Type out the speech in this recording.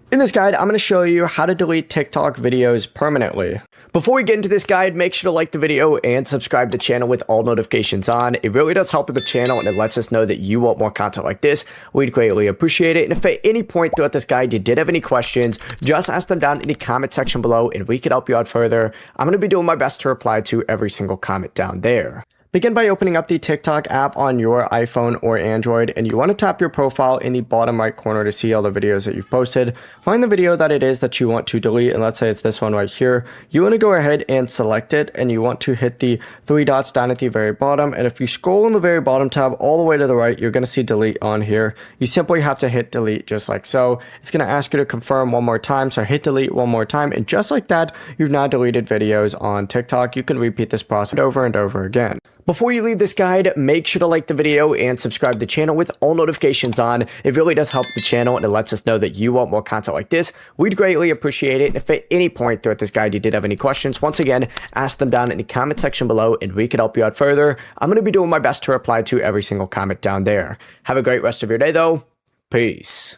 In this guide, I'm going to show you how to delete TikTok videos permanently. Before we get into this guide, make sure to like the video and subscribe to the channel with all notifications on. It really does help with the channel and it lets us know that you want more content like this. We'd greatly appreciate it. And if at any point throughout this guide you did have any questions, just ask them down in the comment section below and we could help you out further. I'm going to be doing my best to reply to every single comment down there. Begin by opening up the TikTok app on your iPhone or Android, and you want to tap your profile in the bottom right corner to see all the videos that you've posted. Find the video that it is that you want to delete, and let's say it's this one right here. You want to go ahead and select it, and you want to hit the three dots down at the very bottom, and if you scroll in the very bottom tab all the way to the right, you're going to see delete on here. You simply have to hit delete just like so. It's going to ask you to confirm one more time, so hit delete one more time, and just like that, you've now deleted videos on TikTok. You can repeat this process over and over again. Before you leave this guide, make sure to like the video and subscribe to the channel with all notifications on. It really does help the channel and it lets us know that you want more content like this. We'd greatly appreciate it. And if at any point throughout this guide you did have any questions, once again, ask them down in the comment section below and we could help you out further. I'm going to be doing my best to reply to every single comment down there. Have a great rest of your day though. Peace.